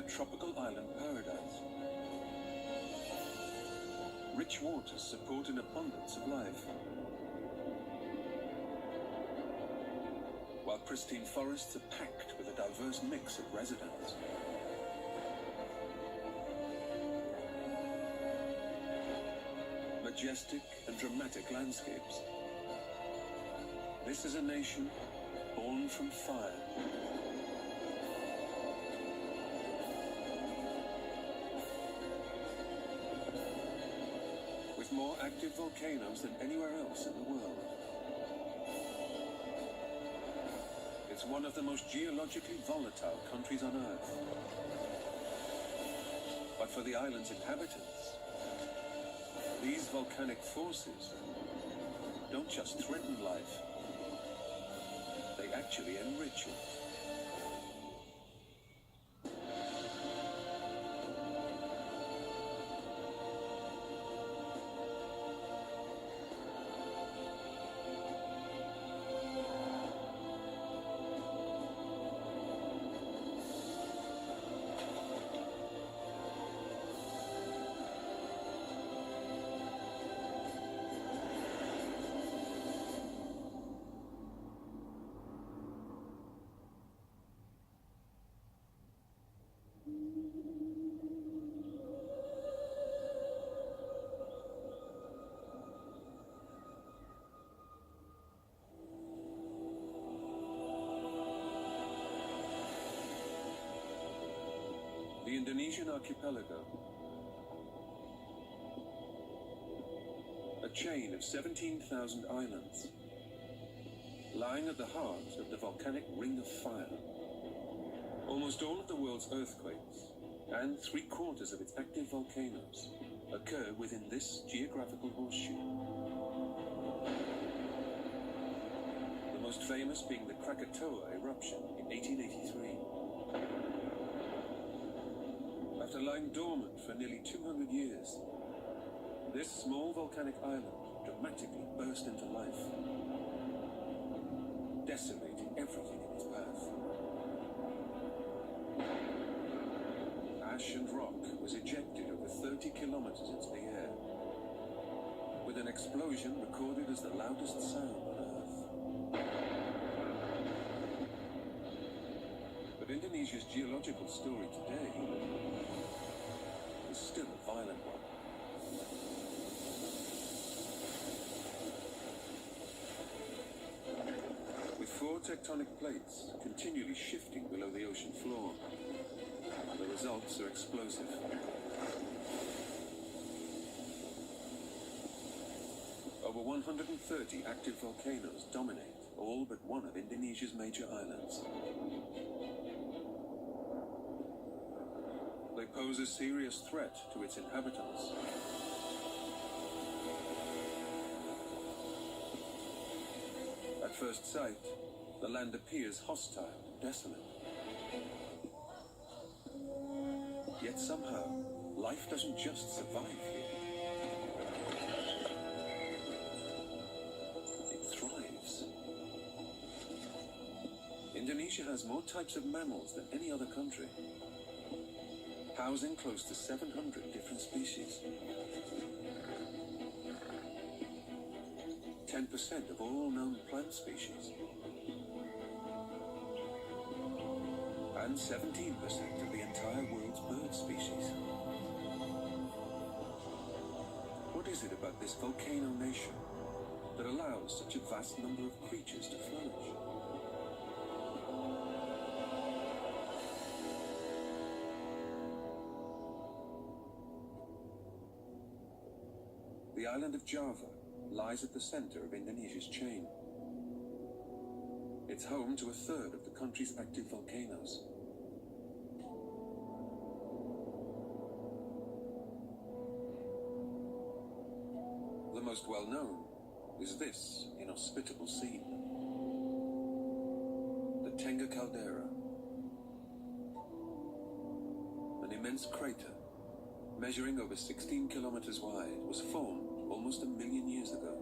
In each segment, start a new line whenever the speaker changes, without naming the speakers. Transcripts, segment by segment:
tropical island paradise. Rich waters support an abundance of life, while pristine forests are packed with a diverse mix of residents. Majestic and dramatic landscapes. This is a nation born from fire. With more active volcanoes than anywhere else in the world. It's one of the most geologically volatile countries on Earth. But for the island's inhabitants, these volcanic forces don't just threaten life, they actually enrich it. The Indonesian archipelago, a chain of 17,000 islands, lying at the heart of the volcanic Ring of Fire. Almost all of the world's earthquakes, and 3/4 of its active volcanoes, occur within this geographical horseshoe. The most famous being the Krakatoa eruption in 1883. After lying dormant for nearly 200 years, this small volcanic island dramatically burst into life, decimating everything in its path. Ash and rock was ejected over 30 kilometers into the air, with an explosion recorded as the loudest sound on Earth. But Indonesia's geological story today is still a violent one. With 4 tectonic plates continually shifting below the ocean floor, the results are explosive. Over 130 active volcanoes dominate all but one of Indonesia's major islands. They pose a serious threat to its inhabitants. At first sight, the land appears hostile and desolate. Yet somehow, life doesn't just survive here. It thrives. Indonesia has more types of mammals than any other country, housing close to 700 different species. 10% of all known plant species. And 17% of the entire world's bird species. What is it about this volcano nation that allows such a vast number of creatures to flourish? The island of Java lies at the center of Indonesia's chain. It's home to 1/3 of the country's active volcanoes. The most well-known is this inhospitable scene. The Tengah caldera. An immense crater, measuring over 16 kilometers wide, was formed almost 1 million years ago.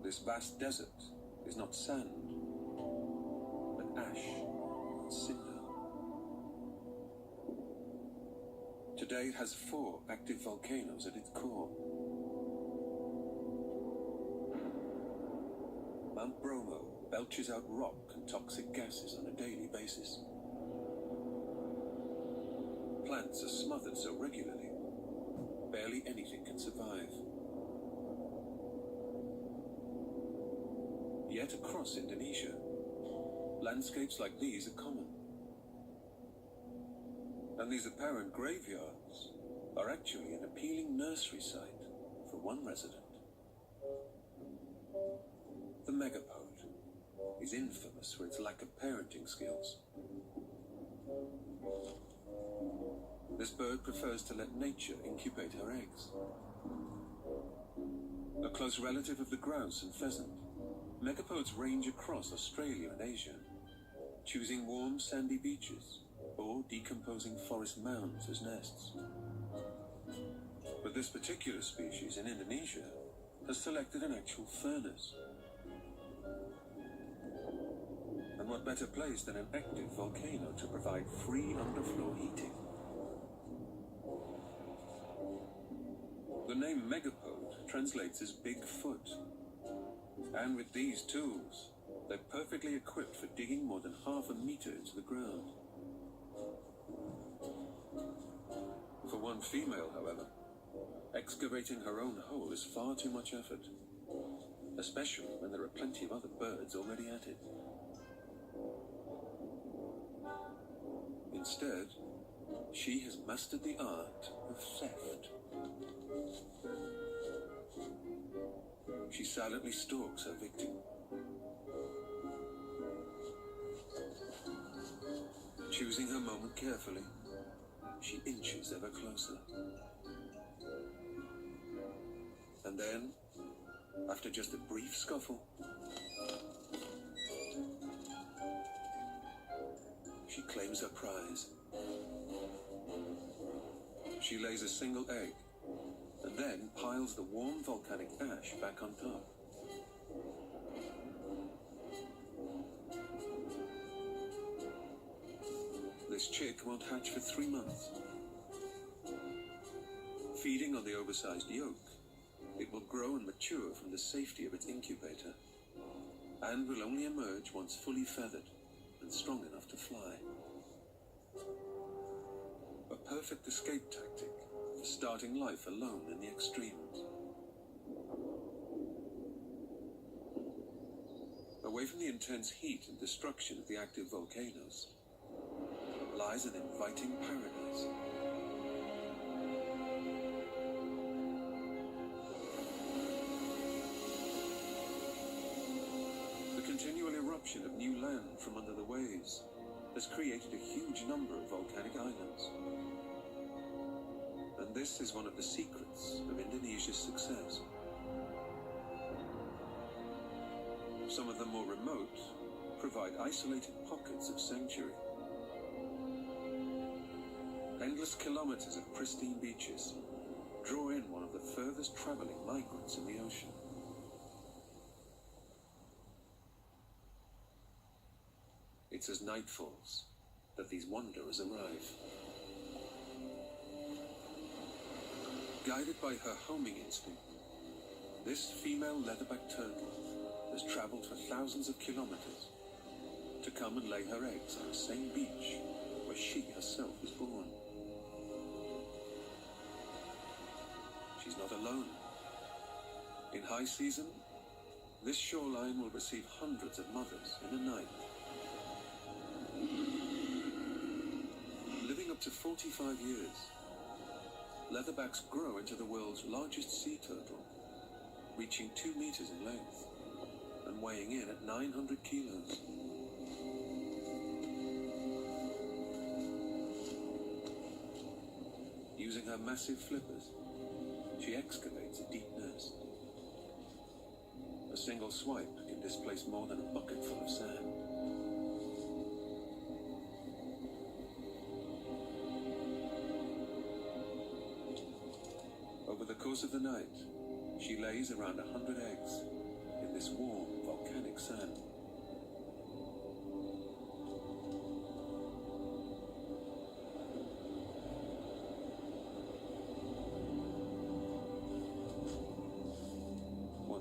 This vast desert is not sand, but ash. Today it has 4 active volcanoes at its core. Mount Bromo belches out rock and toxic gases on a daily basis. Plants are smothered so regularly, barely anything can survive. Yet across Indonesia, landscapes like these are common. And these apparent graveyards are actually an appealing nursery site for one resident. The megapode is infamous for its lack of parenting skills. This bird prefers to let nature incubate her eggs. A close relative of the grouse and pheasant, megapodes range across Australia and Asia, choosing warm sandy beaches or decomposing forest mounds as nests. But this particular species in Indonesia has selected an actual furnace. And what better place than an active volcano to provide free underfloor heating? The name megapode translates as big foot. And with these tools, they're perfectly equipped for digging more than half a meter into the ground. For one female, however, excavating her own hole is far too much effort, especially when there are plenty of other birds already at it. Instead, she has mastered the art of theft. She silently stalks her victim. Choosing her moment carefully, she inches ever closer. And then, after just a brief scuffle, she claims her prize. She lays a single egg, and then piles the warm volcanic ash back on top. This chick won't hatch for 3 months. Feeding on the oversized yolk, it will grow and mature from the safety of its incubator, and will only emerge once fully feathered and strong enough to fly. A perfect escape tactic for starting life alone in the extremes. Away from the intense heat and destruction of the active volcanoes lies an inviting paradise. The continual eruption of new land from under the waves has created a huge number of volcanic islands. And this is one of the secrets of Indonesia's success. Some of the more remote provide isolated pockets of sanctuary. Endless kilometers of pristine beaches draw in one of the furthest traveling migrants in the ocean. It's as night falls that these wanderers arrive. Guided by her homing instinct, this female leatherback turtle has traveled for thousands of kilometers to come and lay her eggs on the same beach where she herself was born. She's not alone. In high season, this shoreline will receive hundreds of mothers in a night. Living up to 45 years, leatherbacks grow into the world's largest sea turtle, reaching 2 meters in length and weighing in at 900 kilos. Using her massive flippers, she excavates a deep nest. A single swipe can displace more than a bucketful of sand. Over the course of the night, she lays around 100 eggs in this warm volcanic sand.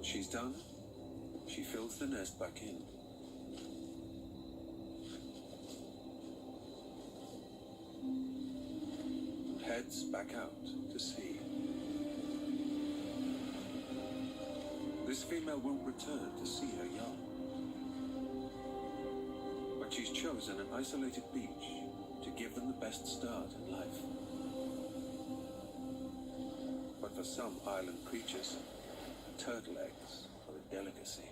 Once she's done, she fills the nest back in. And heads back out to sea. This female won't return to see her young. But she's chosen an isolated beach to give them the best start in life. But for some island creatures, turtle eggs are a delicacy.